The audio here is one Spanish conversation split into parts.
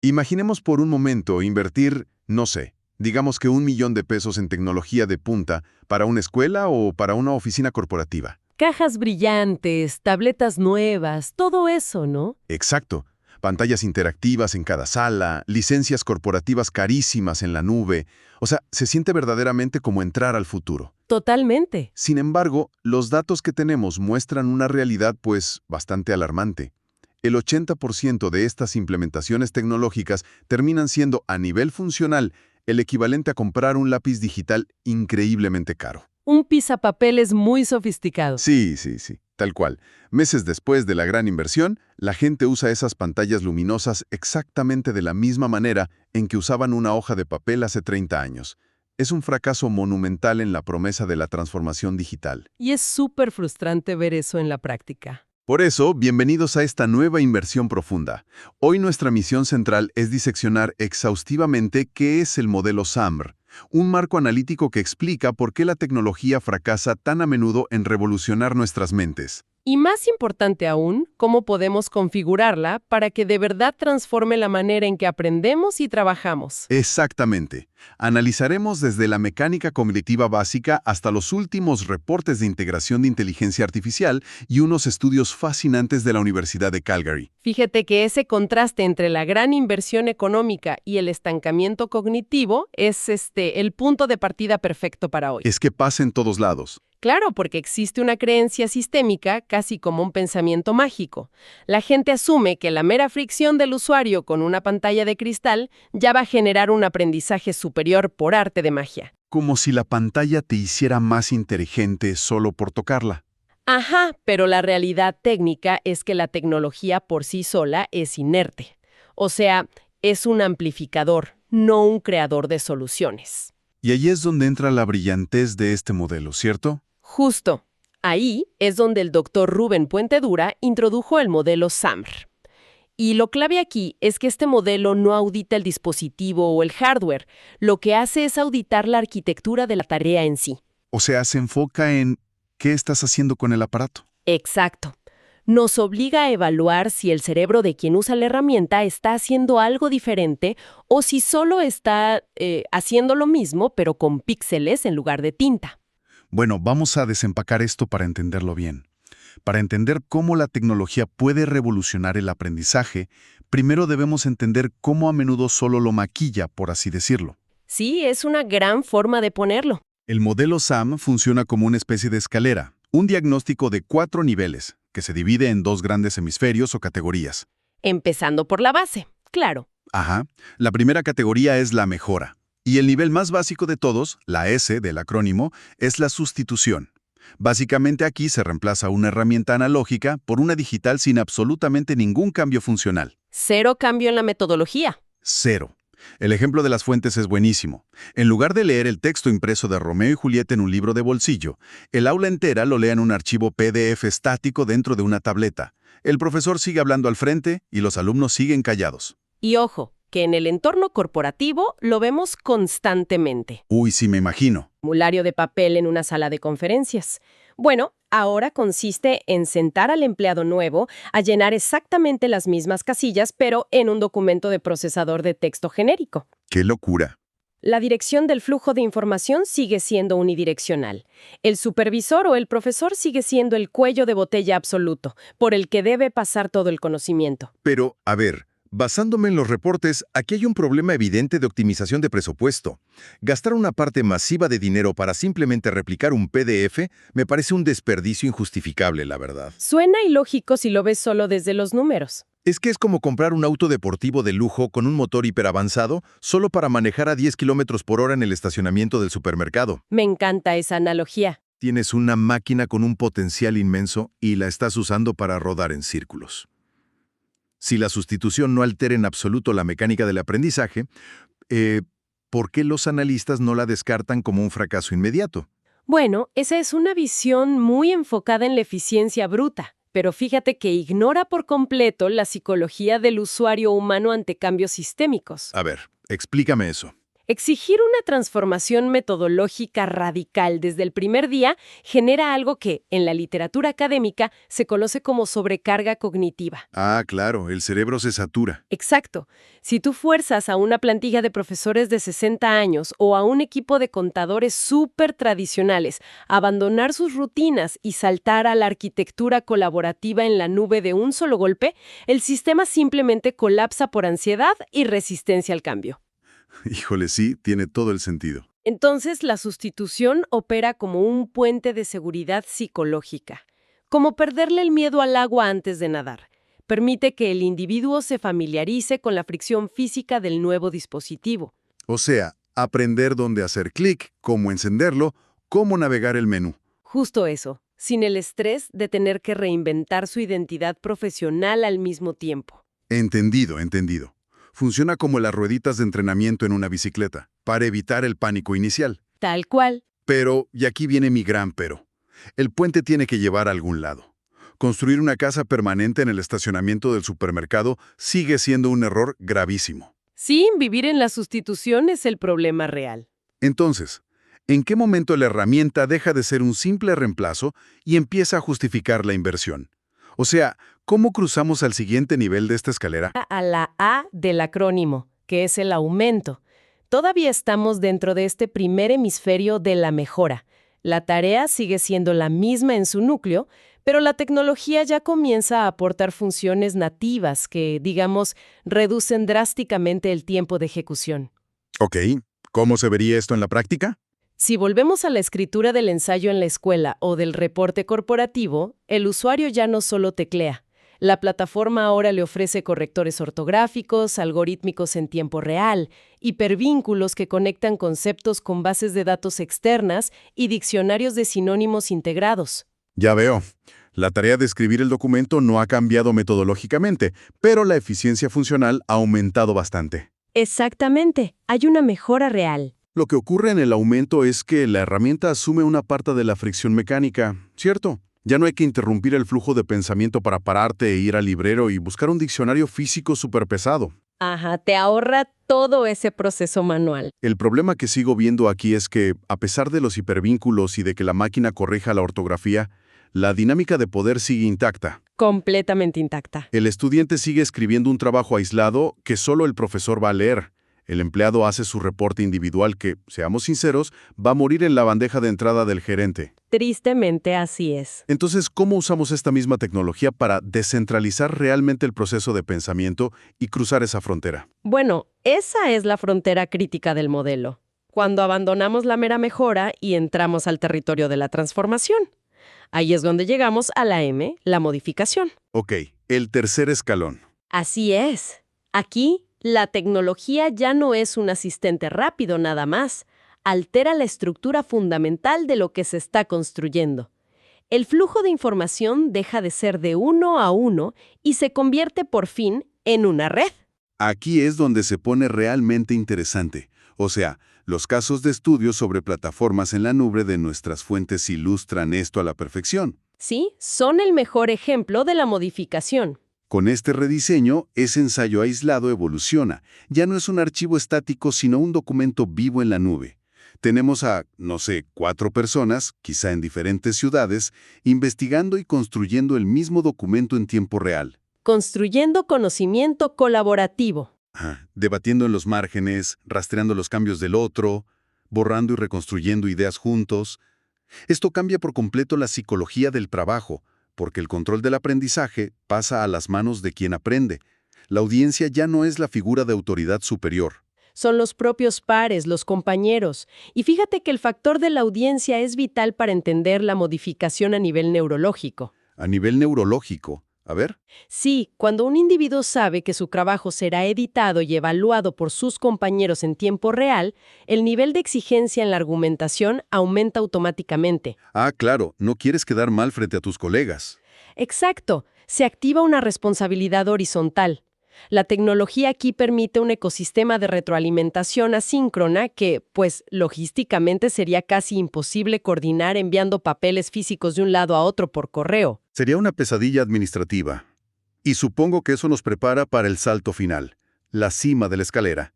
Imaginemos por un momento invertir, no sé, digamos que 1 millón de pesos en tecnología de punta para una escuela o para una oficina corporativa. Cajas brillantes, tabletas nuevas, todo eso, ¿no? Exacto. Pantallas interactivas en cada sala, licencias corporativas carísimas en la nube. O sea, se siente verdaderamente como entrar al futuro. Totalmente. Sin embargo, los datos que tenemos muestran una realidad, pues, bastante alarmante. El 80% de estas implementaciones tecnológicas terminan siendo, a nivel funcional, el equivalente a comprar un lápiz digital increíblemente caro. Un pisapapeles muy sofisticado. Sí, tal cual. Meses después de la gran inversión, la gente usa esas pantallas luminosas exactamente de la misma manera en que usaban una hoja de papel hace 30 años. Es un fracaso monumental en la promesa de la transformación digital. Y es súper frustrante ver eso en la práctica. Por eso, bienvenidos a esta nueva inversión profunda. Hoy nuestra misión central es diseccionar exhaustivamente qué es el modelo SAMR, un marco analítico que explica por qué la tecnología fracasa tan a menudo en revolucionar nuestras mentes. Y más importante aún, cómo podemos configurarla para que de verdad transforme la manera en que aprendemos y trabajamos. Exactamente. Analizaremos desde la mecánica cognitiva básica hasta los últimos reportes de integración de inteligencia artificial y unos estudios fascinantes de la Universidad de Calgary. Fíjate que ese contraste entre la gran inversión económica y el estancamiento cognitivo es el punto de partida perfecto para hoy. Es que pasa en todos lados. Claro, porque existe una creencia sistémica, casi como un pensamiento mágico. La gente asume que la mera fricción del usuario con una pantalla de cristal ya va a generar un aprendizaje superior por arte de magia. Como si la pantalla te hiciera más inteligente solo por tocarla. Ajá, pero la realidad técnica es que la tecnología por sí sola es inerte. O sea, es un amplificador, no un creador de soluciones. Y ahí es donde entra la brillantez de este modelo, ¿cierto? Justo. Ahí es donde el doctor Rubén Puentedura introdujo el modelo SAMR. Y lo clave aquí es que este modelo no audita el dispositivo o el hardware, lo que hace es auditar la arquitectura de la tarea en sí. O sea, se enfoca en qué estás haciendo con el aparato. Exacto. Nos obliga a evaluar si el cerebro de quien usa la herramienta está haciendo algo diferente o si solo está haciendo lo mismo pero con píxeles en lugar de tinta. Bueno, vamos a desempacar esto para entenderlo bien. Para entender cómo la tecnología puede revolucionar el aprendizaje, primero debemos entender cómo a menudo solo lo maquilla, por así decirlo. Sí, es una gran forma de ponerlo. El modelo SAM funciona como una especie de escalera, un diagnóstico de 4 niveles, que se divide en 2 grandes hemisferios o categorías. Empezando por la base, claro. Ajá. La primera categoría es la mejora. Y el nivel más básico de todos, la S del acrónimo, es la sustitución. Básicamente aquí se reemplaza una herramienta analógica por una digital sin absolutamente ningún cambio funcional. Cero cambio en la metodología. Cero. El ejemplo de las fuentes es buenísimo. En lugar de leer el texto impreso de Romeo y Julieta en un libro de bolsillo, el aula entera lo lee en un archivo PDF estático dentro de una tableta. El profesor sigue hablando al frente y los alumnos siguen callados. Y ojo, que en el entorno corporativo lo vemos constantemente. Uy, sí me imagino. Formulario de papel en una sala de conferencias. Bueno, ahora consiste en sentar al empleado nuevo a llenar exactamente las mismas casillas, pero en un documento de procesador de texto genérico. ¡Qué locura! La dirección del flujo de información sigue siendo unidireccional. El supervisor o el profesor sigue siendo el cuello de botella absoluto, por el que debe pasar todo el conocimiento. Pero, a ver, basándome en los reportes, aquí hay un problema evidente de optimización de presupuesto. Gastar una parte masiva de dinero para simplemente replicar un PDF me parece un desperdicio injustificable, la verdad. Suena ilógico si lo ves solo desde los números. Es que es como comprar un auto deportivo de lujo con un motor hiperavanzado solo para manejar a 10 km/h en el estacionamiento del supermercado. Me encanta esa analogía. Tienes una máquina con un potencial inmenso y la estás usando para rodar en círculos. Si la sustitución no altera en absoluto la mecánica del aprendizaje, ¿por qué los analistas no la descartan como un fracaso inmediato? Bueno, esa es una visión muy enfocada en la eficiencia bruta, pero fíjate que ignora por completo la psicología del usuario humano ante cambios sistémicos. A ver, explícame eso. Exigir una transformación metodológica radical desde el primer día genera algo que, en la literatura académica, se conoce como sobrecarga cognitiva. Ah, claro, el cerebro se satura. Exacto. Si tú fuerzas a una plantilla de profesores de 60 años o a un equipo de contadores súper tradicionales a abandonar sus rutinas y saltar a la arquitectura colaborativa en la nube de un solo golpe, el sistema simplemente colapsa por ansiedad y resistencia al cambio. Híjole, sí, tiene todo el sentido. Entonces, la sustitución opera como un puente de seguridad psicológica, como perderle el miedo al agua antes de nadar. Permite que el individuo se familiarice con la fricción física del nuevo dispositivo. O sea, aprender dónde hacer clic, cómo encenderlo, cómo navegar el menú. Justo eso, sin el estrés de tener que reinventar su identidad profesional al mismo tiempo. Entendido, entendido. Funciona como las rueditas de entrenamiento en una bicicleta, para evitar el pánico inicial. Tal cual. Pero, y aquí viene mi gran pero, el puente tiene que llevar a algún lado. Construir una casa permanente en el estacionamiento del supermercado sigue siendo un error gravísimo. Sí, vivir en la sustitución es el problema real. Entonces, ¿en qué momento la herramienta deja de ser un simple reemplazo y empieza a justificar la inversión? O sea, ¿cómo cruzamos al siguiente nivel de esta escalera? A la A del acrónimo, que es el aumento. Todavía estamos dentro de este primer hemisferio de la mejora. La tarea sigue siendo la misma en su núcleo, pero la tecnología ya comienza a aportar funciones nativas que, digamos, reducen drásticamente el tiempo de ejecución. Ok, ¿cómo se vería esto en la práctica? Si volvemos a la escritura del ensayo en la escuela o del reporte corporativo, el usuario ya no solo teclea. La plataforma ahora le ofrece correctores ortográficos, algorítmicos en tiempo real, hipervínculos que conectan conceptos con bases de datos externas y diccionarios de sinónimos integrados. Ya veo. La tarea de escribir el documento no ha cambiado metodológicamente, pero la eficiencia funcional ha aumentado bastante. Exactamente, hay una mejora real. Lo que ocurre en el aumento es que la herramienta asume una parte de la fricción mecánica, ¿cierto? Ya no hay que interrumpir el flujo de pensamiento para pararte e ir al librero y buscar un diccionario físico súper pesado. Ajá, te ahorra todo ese proceso manual. El problema que sigo viendo aquí es que, a pesar de los hipervínculos y de que la máquina corrija la ortografía, la dinámica de poder sigue intacta. Completamente intacta. El estudiante sigue escribiendo un trabajo aislado que solo el profesor va a leer. El empleado hace su reporte individual que, seamos sinceros, va a morir en la bandeja de entrada del gerente. Tristemente así es. Entonces, ¿cómo usamos esta misma tecnología para descentralizar realmente el proceso de pensamiento y cruzar esa frontera? Bueno, esa es la frontera crítica del modelo. Cuando abandonamos la mera mejora y entramos al territorio de la transformación. Ahí es donde llegamos a la M, la modificación. Ok, el tercer escalón. Así es. Aquí, la tecnología ya no es un asistente rápido nada más. Altera la estructura fundamental de lo que se está construyendo. El flujo de información deja de ser de uno a uno y se convierte por fin en una red. Aquí es donde se pone realmente interesante. O sea, los casos de estudio sobre plataformas en la nube de nuestras fuentes ilustran esto a la perfección. Sí, son el mejor ejemplo de la modificación. Con este rediseño, ese ensayo aislado evoluciona. Ya no es un archivo estático, sino un documento vivo en la nube. Tenemos a, 4 personas, quizá en diferentes ciudades, investigando y construyendo el mismo documento en tiempo real. Construyendo conocimiento colaborativo. Debatiendo en los márgenes, rastreando los cambios del otro, borrando y reconstruyendo ideas juntos. Esto cambia por completo la psicología del trabajo, porque el control del aprendizaje pasa a las manos de quien aprende. La audiencia ya no es la figura de autoridad superior. Son los propios pares, los compañeros. Y fíjate que el factor de la audiencia es vital para entender la modificación a nivel neurológico. A nivel neurológico. A ver. Sí, cuando un individuo sabe que su trabajo será editado y evaluado por sus compañeros en tiempo real, el nivel de exigencia en la argumentación aumenta automáticamente. Ah, claro, no quieres quedar mal frente a tus colegas. Exacto, se activa una responsabilidad horizontal. La tecnología aquí permite un ecosistema de retroalimentación asíncrona que, pues, logísticamente sería casi imposible coordinar enviando papeles físicos de un lado a otro por correo. Sería una pesadilla administrativa. Y supongo que eso nos prepara para el salto final, la cima de la escalera.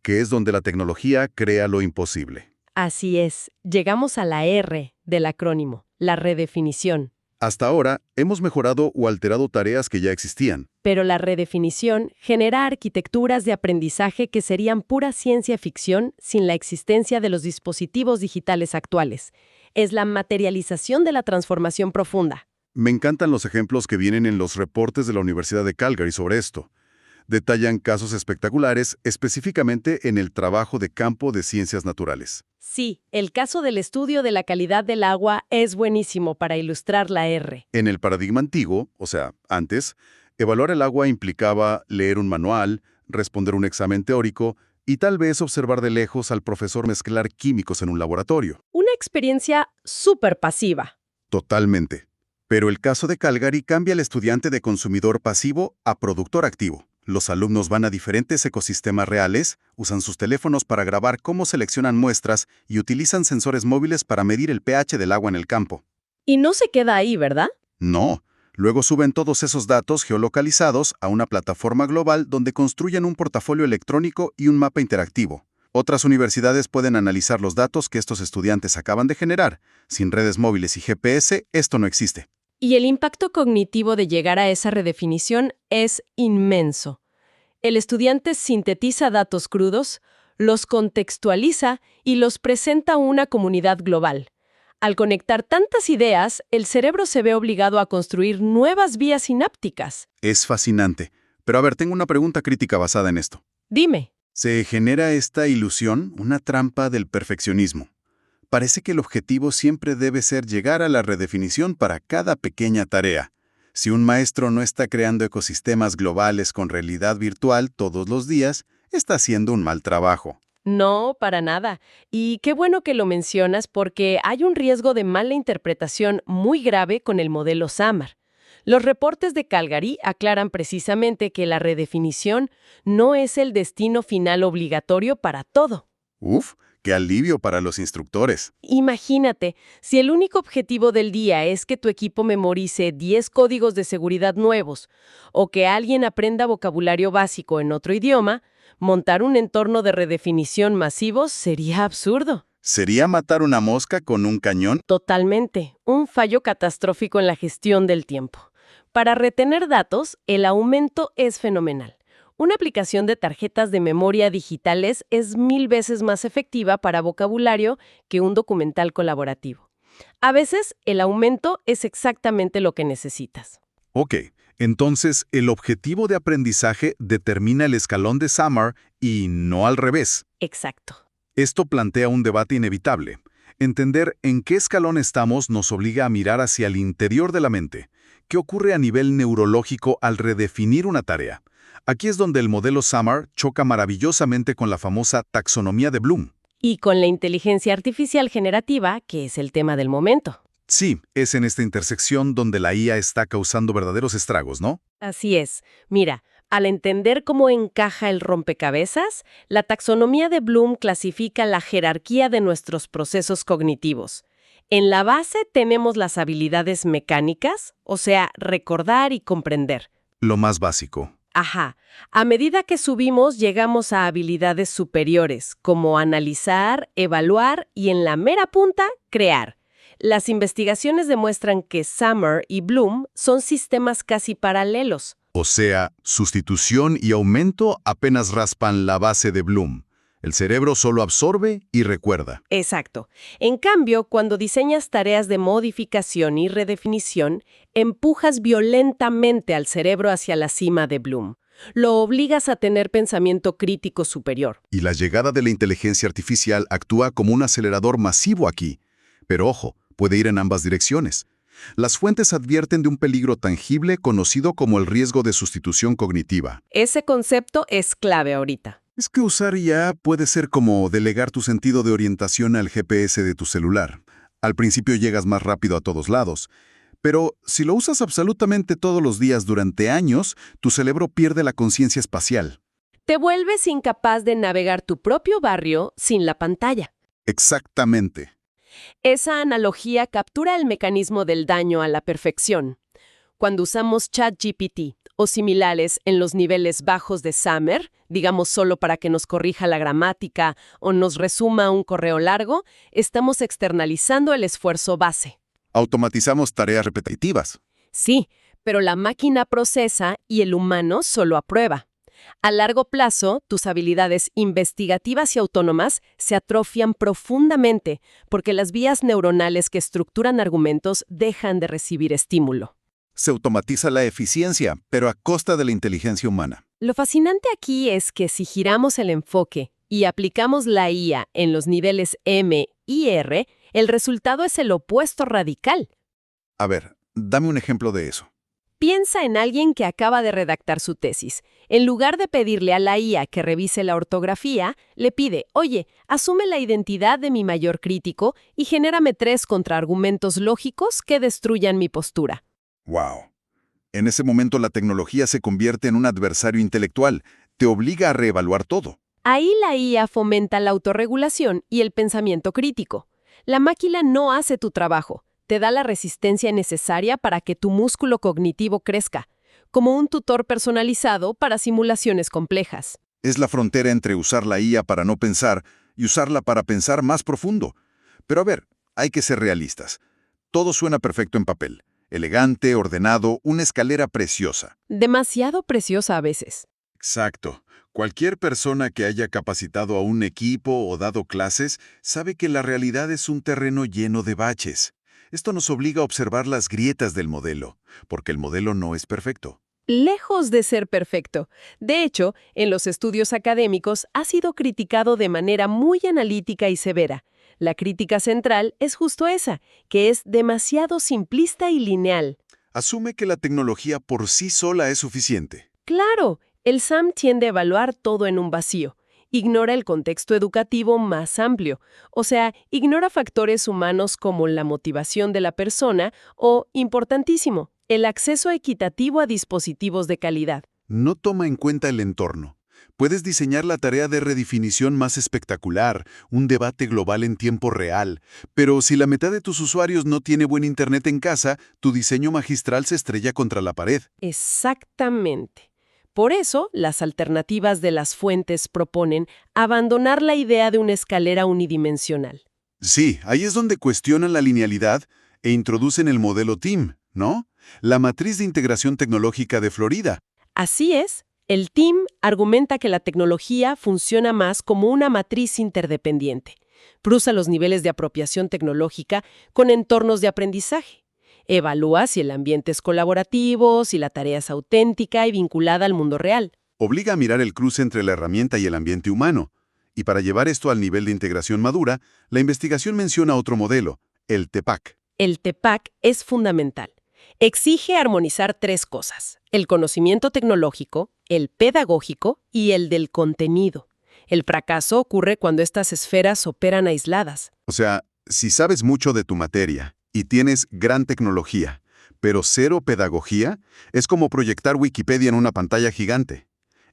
que es donde la tecnología crea lo imposible. Así es, llegamos a la R del acrónimo, la redefinición. Hasta ahora, hemos mejorado o alterado tareas que ya existían. Pero la redefinición genera arquitecturas de aprendizaje que serían pura ciencia ficción sin la existencia de los dispositivos digitales actuales. Es la materialización de la transformación profunda. Me encantan los ejemplos que vienen en los reportes de la Universidad de Calgary sobre esto. Detallan casos espectaculares, específicamente en el trabajo de campo de ciencias naturales. Sí, el caso del estudio de la calidad del agua es buenísimo para ilustrar la R. En el paradigma antiguo, o sea, antes, evaluar el agua implicaba leer un manual, responder un examen teórico y tal vez observar de lejos al profesor mezclar químicos en un laboratorio. Una experiencia súper pasiva. Totalmente. Pero el caso de Calgary cambia al estudiante de consumidor pasivo a productor activo. Los alumnos van a diferentes ecosistemas reales, usan sus teléfonos para grabar cómo seleccionan muestras y utilizan sensores móviles para medir el pH del agua en el campo. Y no se queda ahí, ¿verdad? No. Luego suben todos esos datos geolocalizados a una plataforma global donde construyen un portafolio electrónico y un mapa interactivo. Otras universidades pueden analizar los datos que estos estudiantes acaban de generar. Sin redes móviles y GPS, esto no existe. Y el impacto cognitivo de llegar a esa redefinición es inmenso. El estudiante sintetiza datos crudos, los contextualiza y los presenta a una comunidad global. Al conectar tantas ideas, el cerebro se ve obligado a construir nuevas vías sinápticas. Es fascinante. Pero a ver, tengo una pregunta crítica basada en esto. Dime. Se genera esta ilusión, una trampa del perfeccionismo. Parece que el objetivo siempre debe ser llegar a la redefinición para cada pequeña tarea. Si un maestro no está creando ecosistemas globales con realidad virtual todos los días, está haciendo un mal trabajo. No, para nada. Y qué bueno que lo mencionas porque hay un riesgo de mala interpretación muy grave con el modelo SAMR. Los reportes de Calgary aclaran precisamente que la redefinición no es el destino final obligatorio para todo. Uf, qué alivio para los instructores. Imagínate, si el único objetivo del día es que tu equipo memorice 10 códigos de seguridad nuevos o que alguien aprenda vocabulario básico en otro idioma, montar un entorno de redefinición masivo sería absurdo. ¿Sería matar una mosca con un cañón? Totalmente, un fallo catastrófico en la gestión del tiempo. Para retener datos, el aumento es fenomenal. Una aplicación de tarjetas de memoria digitales es 1000 veces más efectiva para vocabulario que un documental colaborativo. A veces, el aumento es exactamente lo que necesitas. Ok, entonces el objetivo de aprendizaje determina el escalón de SAMR y no al revés. Exacto. Esto plantea un debate inevitable. Entender en qué escalón estamos nos obliga a mirar hacia el interior de la mente. ¿Qué ocurre a nivel neurológico al redefinir una tarea? Aquí es donde el modelo SAMR choca maravillosamente con la famosa taxonomía de Bloom. Y con la inteligencia artificial generativa, que es el tema del momento. Sí, es en esta intersección donde la IA está causando verdaderos estragos, ¿no? Así es. Mira, al entender cómo encaja el rompecabezas, la taxonomía de Bloom clasifica la jerarquía de nuestros procesos cognitivos. En la base tenemos las habilidades mecánicas, o sea, recordar y comprender. Lo más básico. Ajá. A medida que subimos, llegamos a habilidades superiores, como analizar, evaluar y, en la mera punta, crear. Las investigaciones demuestran que SAMR y Bloom son sistemas casi paralelos. O sea, sustitución y aumento apenas raspan la base de Bloom. El cerebro solo absorbe y recuerda. Exacto. En cambio, cuando diseñas tareas de modificación y redefinición, empujas violentamente al cerebro hacia la cima de Bloom. Lo obligas a tener pensamiento crítico superior. Y la llegada de la inteligencia artificial actúa como un acelerador masivo aquí. Pero ojo, puede ir en ambas direcciones. Las fuentes advierten de un peligro tangible conocido como el riesgo de sustitución cognitiva. Ese concepto es clave ahorita. Es que usar IA puede ser como delegar tu sentido de orientación al GPS de tu celular. Al principio llegas más rápido a todos lados, pero si lo usas absolutamente todos los días durante años, tu cerebro pierde la conciencia espacial. Te vuelves incapaz de navegar tu propio barrio sin la pantalla. Exactamente. Esa analogía captura el mecanismo del daño a la perfección. cuando usamos ChatGPT o similares en los niveles bajos de Summer, digamos solo para que nos corrija la gramática o nos resuma un correo largo, estamos externalizando el esfuerzo base. Automatizamos tareas repetitivas. Sí, pero la máquina procesa y el humano solo aprueba. A largo plazo, tus habilidades investigativas y autónomas se atrofian profundamente porque las vías neuronales que estructuran argumentos dejan de recibir estímulo. Se automatiza la eficiencia, pero a costa de la inteligencia humana. Lo fascinante aquí es que si giramos el enfoque y aplicamos la IA en los niveles M y R, el resultado es el opuesto radical. A ver, dame un ejemplo de eso. Piensa en alguien que acaba de redactar su tesis. En lugar de pedirle a la IA que revise la ortografía, le pide, oye, asume la identidad de mi mayor crítico y genérame 3 contraargumentos lógicos que destruyan mi postura. ¡Wow! En ese momento la tecnología se convierte en un adversario intelectual. Te obliga a reevaluar todo. Ahí la IA fomenta la autorregulación y el pensamiento crítico. La máquina no hace tu trabajo. Te da la resistencia necesaria para que tu músculo cognitivo crezca, como un tutor personalizado para simulaciones complejas. Es la frontera entre usar la IA para no pensar y usarla para pensar más profundo. Pero a ver, hay que ser realistas. Todo suena perfecto en papel. Elegante, ordenado, una escalera preciosa. Demasiado preciosa a veces. Exacto. Cualquier persona que haya capacitado a un equipo o dado clases sabe que la realidad es un terreno lleno de baches. Esto nos obliga a observar las grietas del modelo, porque el modelo no es perfecto. Lejos de ser perfecto. De hecho, en los estudios académicos ha sido criticado de manera muy analítica y severa. La crítica central es justo esa, que es demasiado simplista y lineal. Asume que la tecnología por sí sola es suficiente. Claro, el SAM tiende a evaluar todo en un vacío. Ignora el contexto educativo más amplio, o sea, ignora factores humanos como la motivación de la persona o, importantísimo, el acceso equitativo a dispositivos de calidad. No toma en cuenta el entorno. Puedes diseñar la tarea de redefinición más espectacular, un debate global en tiempo real, pero si la mitad de tus usuarios no tiene buen internet en casa, tu diseño magistral se estrella contra la pared. Exactamente. Por eso, las alternativas de las fuentes proponen abandonar la idea de una escalera unidimensional. Sí, ahí es donde cuestionan la linealidad e introducen el modelo TIM, ¿no? La matriz de integración tecnológica de Florida. Así es, el TIM argumenta que la tecnología funciona más como una matriz interdependiente. Cruza los niveles de apropiación tecnológica con entornos de aprendizaje. Evalúa si el ambiente es colaborativo, si la tarea es auténtica y vinculada al mundo real. Obliga a mirar el cruce entre la herramienta y el ambiente humano. Y para llevar esto al nivel de integración madura, la investigación menciona otro modelo, el TEPAC. El TEPAC es fundamental. Exige armonizar 3 cosas: el conocimiento tecnológico, el pedagógico y el del contenido. El fracaso ocurre cuando estas esferas operan aisladas. O sea, si sabes mucho de tu materia y tienes gran tecnología, pero cero pedagogía, es como proyectar Wikipedia en una pantalla gigante.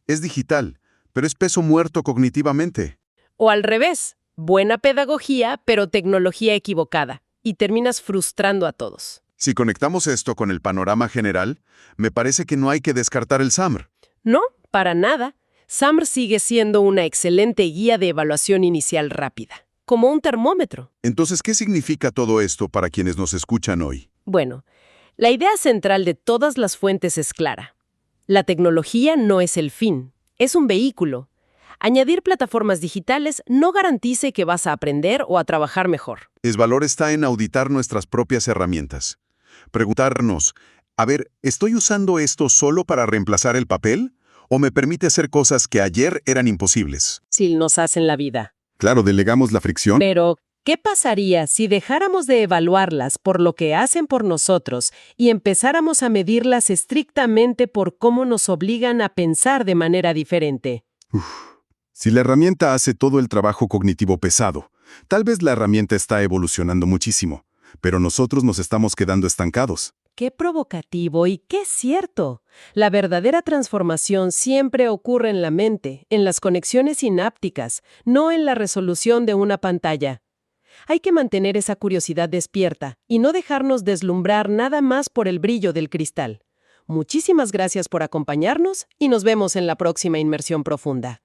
Es digital, pero es peso muerto cognitivamente. O al revés, buena pedagogía, pero tecnología equivocada, y terminas frustrando a todos. Si conectamos esto con el panorama general, me parece que no hay que descartar el SAMR. No, para nada. SAMR sigue siendo una excelente guía de evaluación inicial rápida, como un termómetro. Entonces, ¿qué significa todo esto para quienes nos escuchan hoy? Bueno, la idea central de todas las fuentes es clara. La tecnología no es el fin, es un vehículo. Añadir plataformas digitales no garantice que vas a aprender o a trabajar mejor. El valor está en auditar nuestras propias herramientas. Preguntarnos, a ver, ¿estoy usando esto solo para reemplazar el papel? ¿O me permite hacer cosas que ayer eran imposibles? Si nos hacen la vida. Claro, delegamos la fricción. Pero, ¿qué pasaría si dejáramos de evaluarlas por lo que hacen por nosotros y empezáramos a medirlas estrictamente por cómo nos obligan a pensar de manera diferente? Si la herramienta hace todo el trabajo cognitivo pesado, tal vez la herramienta está evolucionando muchísimo, pero nosotros nos estamos quedando estancados. ¡Qué provocativo y qué cierto! La verdadera transformación siempre ocurre en la mente, en las conexiones sinápticas, no en la resolución de una pantalla. Hay que mantener esa curiosidad despierta y no dejarnos deslumbrar nada más por el brillo del cristal. Muchísimas gracias por acompañarnos y nos vemos en la próxima Inmersión Profunda.